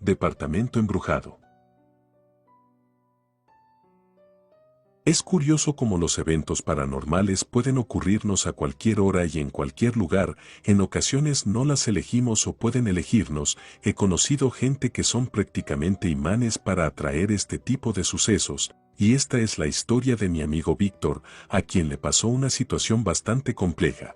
Departamento embrujado. Es curioso cómo los eventos paranormales pueden ocurrirnos a cualquier hora y en cualquier lugar, en ocasiones no las elegimos o pueden elegirnos. He conocido gente que son prácticamente imanes para atraer este tipo de sucesos, y esta es la historia de mi amigo Víctor, a quien le pasó una situación bastante compleja.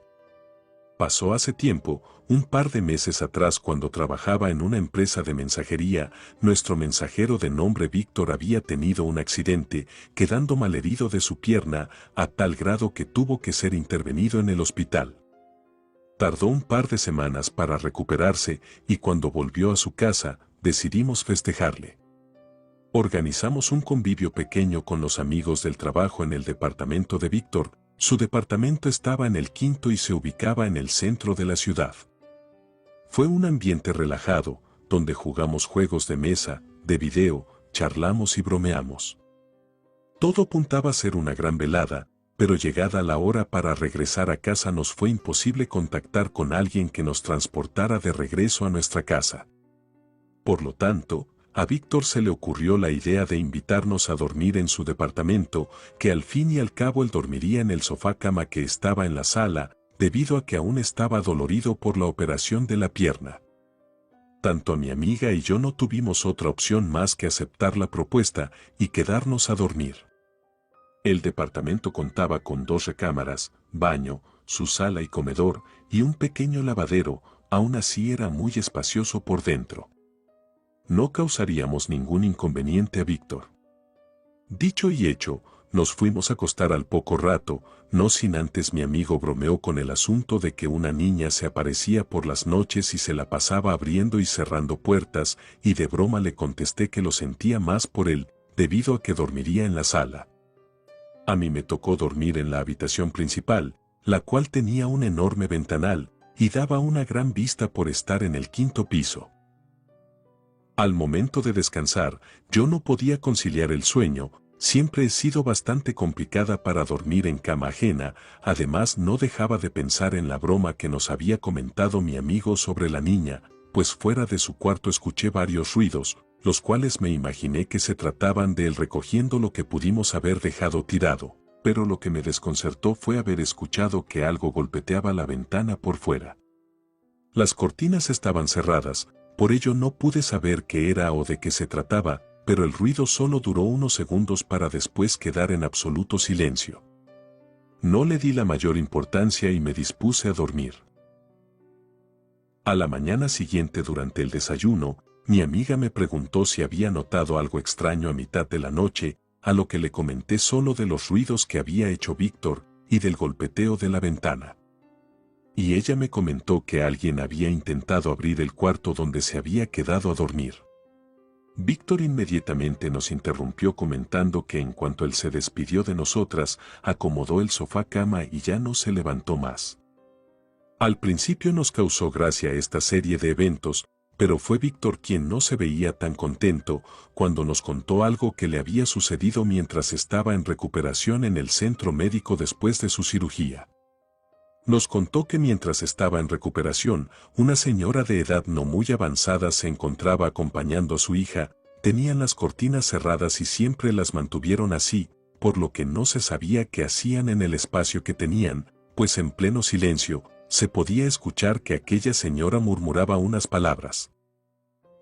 Pasó hace tiempo, un par de meses atrás cuando trabajaba en una empresa de mensajería, nuestro mensajero de nombre Víctor había tenido un accidente, quedando malherido de su pierna, a tal grado que tuvo que ser intervenido en el hospital. Tardó un par de semanas para recuperarse y cuando volvió a su casa, decidimos festejarle. Organizamos un convivio pequeño con los amigos del trabajo en el departamento de Víctor. Su departamento estaba en el quinto y se ubicaba en el centro de la ciudad. Fue un ambiente relajado, donde jugamos juegos de mesa, de video, charlamos y bromeamos. Todo apuntaba a ser una gran velada, pero llegada la hora para regresar a casa nos fue imposible contactar con alguien que nos transportara de regreso a nuestra casa. Por lo tanto, a Víctor se le ocurrió la idea de invitarnos a dormir en su departamento, que al fin y al cabo él dormiría en el sofá cama que estaba en la sala, debido a que aún estaba dolorido por la operación de la pierna. Tanto mi amiga y yo no tuvimos otra opción más que aceptar la propuesta y quedarnos a dormir. El departamento contaba con 2 recámaras, baño, su sala y comedor, y un pequeño lavadero. Aún así era muy espacioso por dentro. No causaríamos ningún inconveniente a Víctor. Dicho y hecho, nos fuimos a acostar al poco rato, no sin antes mi amigo bromeó con el asunto de que una niña se aparecía por las noches y se la pasaba abriendo y cerrando puertas, y de broma le contesté que lo sentía más por él, debido a que dormiría en la sala. A mí me tocó dormir en la habitación principal, la cual tenía un enorme ventanal, y daba una gran vista por estar en el 5º piso. Al momento de descansar, yo no podía conciliar el sueño. Siempre he sido bastante complicada para dormir en cama ajena, además no dejaba de pensar en la broma que nos había comentado mi amigo sobre la niña, pues fuera de su cuarto escuché varios ruidos, los cuales me imaginé que se trataban de él recogiendo lo que pudimos haber dejado tirado, pero lo que me desconcertó fue haber escuchado que algo golpeteaba la ventana por fuera. Las cortinas estaban cerradas, por ello no pude saber qué era o de qué se trataba, pero el ruido solo duró unos segundos para después quedar en absoluto silencio. No le di la mayor importancia y me dispuse a dormir. A la mañana siguiente durante el desayuno, mi amiga me preguntó si había notado algo extraño a mitad de la noche, a lo que le comenté solo de los ruidos que había hecho Víctor y del golpeteo de la ventana. Y ella me comentó que alguien había intentado abrir el cuarto donde se había quedado a dormir. Víctor inmediatamente nos interrumpió comentando que en cuanto él se despidió de nosotras, acomodó el sofá cama y ya no se levantó más. Al principio nos causó gracia esta serie de eventos, pero fue Víctor quien no se veía tan contento cuando nos contó algo que le había sucedido mientras estaba en recuperación en el centro médico después de su cirugía. Nos contó que mientras estaba en recuperación, una señora de edad no muy avanzada se encontraba acompañando a su hija, tenían las cortinas cerradas y siempre las mantuvieron así, por lo que no se sabía qué hacían en el espacio que tenían, pues en pleno silencio, se podía escuchar que aquella señora murmuraba unas palabras.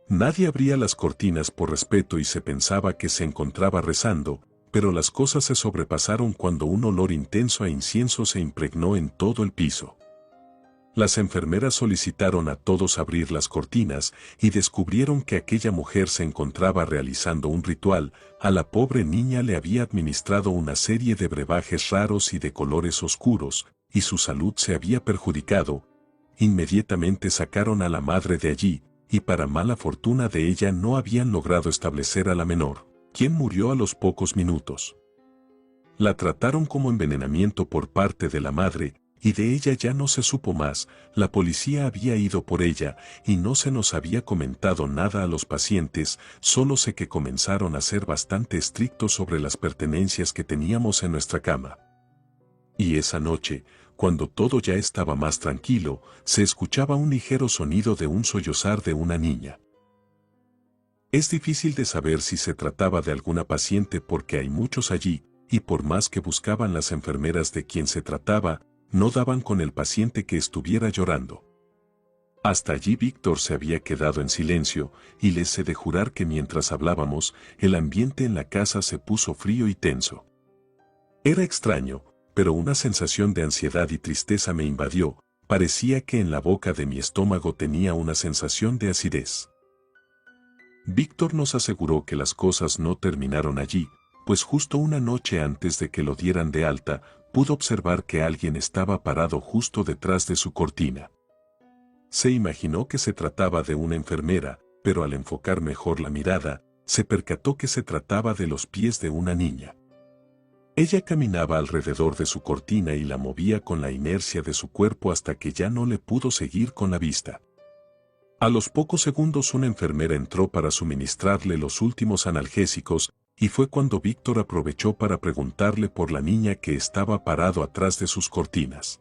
Nadie abría las cortinas por respeto y se pensaba que se encontraba rezando, pero las cosas se sobrepasaron cuando un olor intenso a incienso se impregnó en todo el piso. Las enfermeras solicitaron a todos abrir las cortinas y descubrieron que aquella mujer se encontraba realizando un ritual. A la pobre niña le había administrado una serie de brebajes raros y de colores oscuros, y su salud se había perjudicado. Inmediatamente sacaron a la madre de allí, y para mala fortuna de ella no habían logrado establecer a la menor, quien murió a los pocos minutos. La trataron como envenenamiento por parte de la madre, y de ella ya no se supo más. La policía había ido por ella, y no se nos había comentado nada a los pacientes, solo sé que comenzaron a ser bastante estrictos sobre las pertenencias que teníamos en nuestra cama. Y esa noche, cuando todo ya estaba más tranquilo, se escuchaba un ligero sonido de un sollozar de una niña. Es difícil de saber si se trataba de alguna paciente porque hay muchos allí, y por más que buscaban las enfermeras de quien se trataba, no daban con el paciente que estuviera llorando. Hasta allí Víctor se había quedado en silencio, y les he de jurar que mientras hablábamos, el ambiente en la casa se puso frío y tenso. Era extraño, pero una sensación de ansiedad y tristeza me invadió, parecía que en la boca de mi estómago tenía una sensación de acidez. Víctor nos aseguró que las cosas no terminaron allí, pues justo una noche antes de que lo dieran de alta, pudo observar que alguien estaba parado justo detrás de su cortina. Se imaginó que se trataba de una enfermera, pero al enfocar mejor la mirada, se percató que se trataba de los pies de una niña. Ella caminaba alrededor de su cortina y la movía con la inercia de su cuerpo hasta que ya no le pudo seguir con la vista. A los pocos segundos una enfermera entró para suministrarle los últimos analgésicos, y fue cuando Víctor aprovechó para preguntarle por la niña que estaba parado atrás de sus cortinas.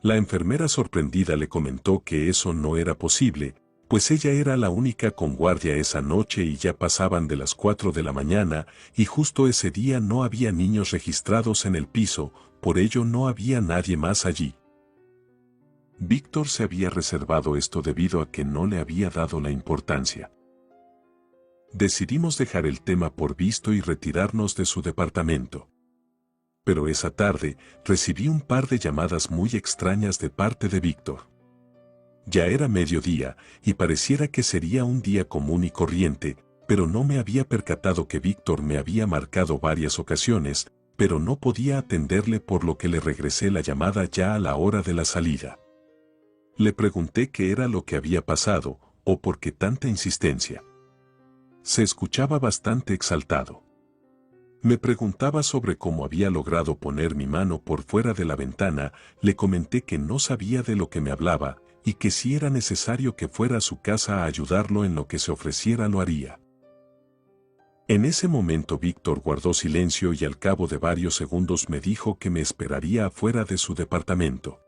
La enfermera sorprendida le comentó que eso no era posible, pues ella era la única con guardia esa noche y ya pasaban de las 4 de la mañana, y justo ese día no había niños registrados en el piso, por ello no había nadie más allí. Víctor se había reservado esto debido a que no le había dado la importancia. Decidimos dejar el tema por visto y retirarnos de su departamento. Pero esa tarde recibí un par de llamadas muy extrañas de parte de Víctor. Ya era mediodía y pareciera que sería un día común y corriente, pero no me había percatado que Víctor me había marcado varias ocasiones, pero no podía atenderle por lo que le regresé la llamada ya a la hora de la salida. Le pregunté qué era lo que había pasado, o por qué tanta insistencia. Se escuchaba bastante exaltado. Me preguntaba sobre cómo había logrado poner mi mano por fuera de la ventana, le comenté que no sabía de lo que me hablaba, y que si era necesario que fuera a su casa a ayudarlo en lo que se ofreciera lo haría. En ese momento Víctor guardó silencio y al cabo de varios segundos me dijo que me esperaría afuera de su departamento.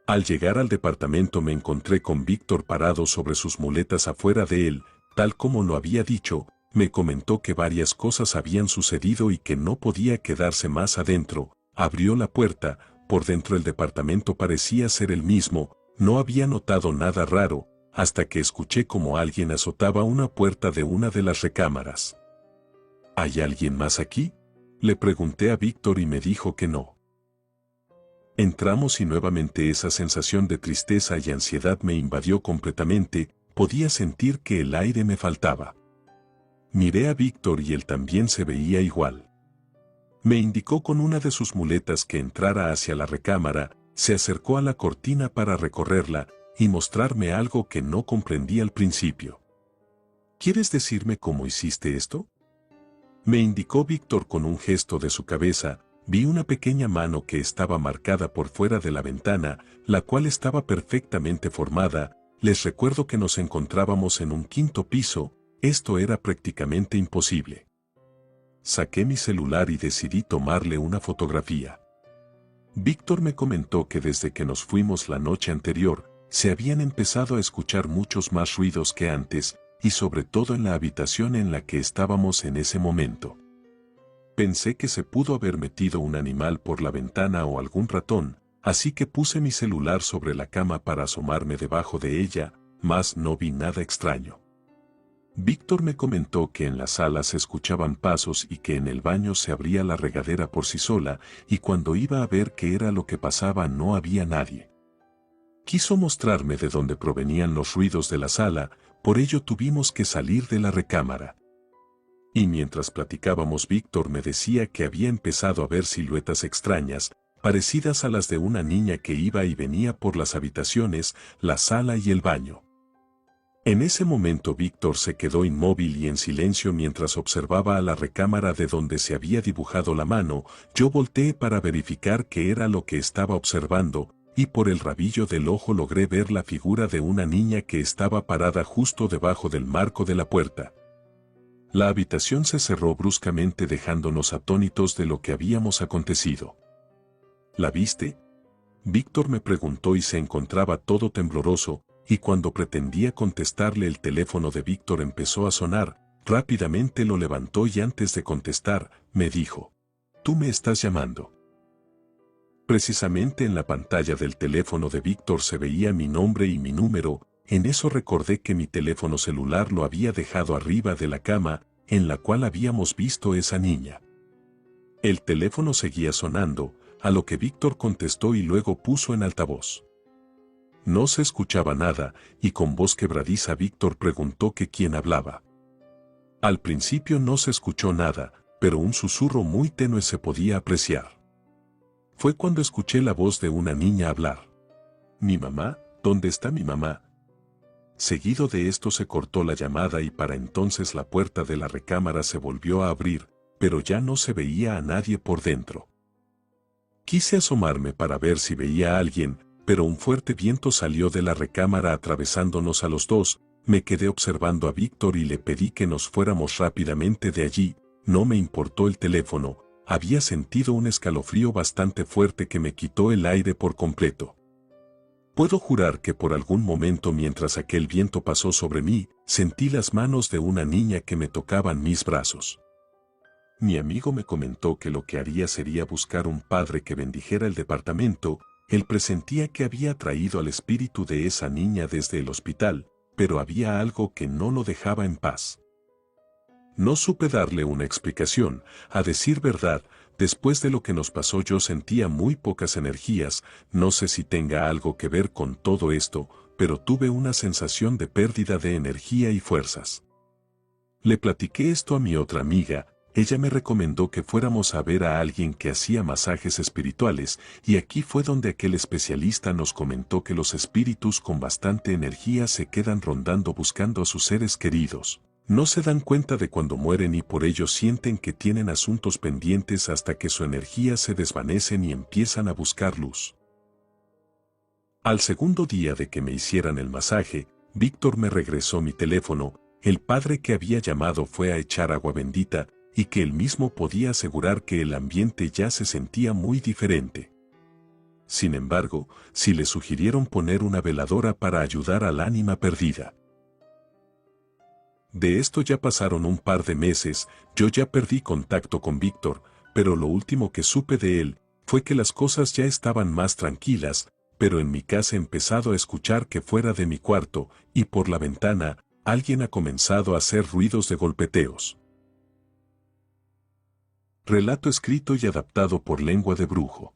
Al llegar al departamento me encontré con Víctor parado sobre sus muletas afuera de él, tal como lo había dicho, me comentó que varias cosas habían sucedido y que no podía quedarse más adentro, abrió la puerta, por dentro el departamento parecía ser el mismo, no había notado nada raro, hasta que escuché como alguien azotaba una puerta de una de las recámaras. ¿Hay alguien más aquí?, le pregunté a Víctor y me dijo que no. Entramos y nuevamente esa sensación de tristeza y ansiedad me invadió completamente, podía sentir que el aire me faltaba. Miré a Víctor y él también se veía igual. Me indicó con una de sus muletas que entrara hacia la recámara, se acercó a la cortina para recorrerla y mostrarme algo que no comprendí al principio. ¿Quieres decirme cómo hiciste esto?, me indicó Víctor con un gesto de su cabeza. Vi una pequeña mano que estaba marcada por fuera de la ventana, la cual estaba perfectamente formada. Les recuerdo que nos encontrábamos en un 5º piso, esto era prácticamente imposible. Saqué mi celular y decidí tomarle una fotografía. Víctor me comentó que desde que nos fuimos la noche anterior, se habían empezado a escuchar muchos más ruidos que antes, y sobre todo en la habitación en la que estábamos en ese momento. Pensé que se pudo haber metido un animal por la ventana o algún ratón, así que puse mi celular sobre la cama para asomarme debajo de ella, mas no vi nada extraño. Víctor me comentó que en la sala se escuchaban pasos y que en el baño se abría la regadera por sí sola, y cuando iba a ver qué era lo que pasaba no había nadie. Quiso mostrarme de dónde provenían los ruidos de la sala, por ello tuvimos que salir de la recámara. Y mientras platicábamos Víctor me decía que había empezado a ver siluetas extrañas, parecidas a las de una niña que iba y venía por las habitaciones, la sala y el baño. En ese momento Víctor se quedó inmóvil y en silencio mientras observaba a la recámara de donde se había dibujado la mano. Yo volteé para verificar qué era lo que estaba observando, y por el rabillo del ojo logré ver la figura de una niña que estaba parada justo debajo del marco de la puerta. La habitación se cerró bruscamente dejándonos atónitos de lo que habíamos acontecido. ¿La viste?, Víctor me preguntó y se encontraba todo tembloroso, y cuando pretendía contestarle el teléfono de Víctor empezó a sonar, rápidamente lo levantó y antes de contestar, me dijo: «¿Tú me estás llamando?». Precisamente en la pantalla del teléfono de Víctor se veía mi nombre y mi número. En eso recordé que mi teléfono celular lo había dejado arriba de la cama, en la cual habíamos visto esa niña. El teléfono seguía sonando, a lo que Víctor contestó y luego puso en altavoz. No se escuchaba nada, y con voz quebradiza Víctor preguntó que quién hablaba. Al principio no se escuchó nada, pero un susurro muy tenue se podía apreciar. Fue cuando escuché la voz de una niña hablar. «¿Mi mamá? ¿Dónde está mi mamá?». Seguido de esto se cortó la llamada y para entonces la puerta de la recámara se volvió a abrir, pero ya no se veía a nadie por dentro. Quise asomarme para ver si veía a alguien, pero un fuerte viento salió de la recámara atravesándonos a los dos. Me quedé observando a Víctor y le pedí que nos fuéramos rápidamente de allí. No me importó el teléfono, había sentido un escalofrío bastante fuerte que me quitó el aire por completo. Puedo jurar que por algún momento mientras aquel viento pasó sobre mí, sentí las manos de una niña que me tocaban mis brazos. Mi amigo me comentó que lo que haría sería buscar un padre que bendijera el departamento. Él presentía que había traído al espíritu de esa niña desde el hospital, pero había algo que no lo dejaba en paz. No supe darle una explicación. A decir verdad, después de lo que nos pasó yo sentía muy pocas energías. No sé si tenga algo que ver con todo esto, pero tuve una sensación de pérdida de energía y fuerzas. Le platiqué esto a mi otra amiga. Ella me recomendó que fuéramos a ver a alguien que hacía masajes espirituales, y aquí fue donde aquel especialista nos comentó que los espíritus con bastante energía se quedan rondando buscando a sus seres queridos. No se dan cuenta de cuando mueren y por ello sienten que tienen asuntos pendientes hasta que su energía se desvanecen y empiezan a buscar luz. Al segundo día de que me hicieran el masaje, Víctor me regresó mi teléfono. El padre que había llamado fue a echar agua bendita, y que él mismo podía asegurar que el ambiente ya se sentía muy diferente. Sin embargo, sí le sugirieron poner una veladora para ayudar al ánima perdida. De esto ya pasaron un par de meses, yo ya perdí contacto con Víctor, pero lo último que supe de él fue que las cosas ya estaban más tranquilas, pero en mi casa he empezado a escuchar que fuera de mi cuarto y por la ventana alguien ha comenzado a hacer ruidos de golpeteos. Relato escrito y adaptado por Lengua de Brujo.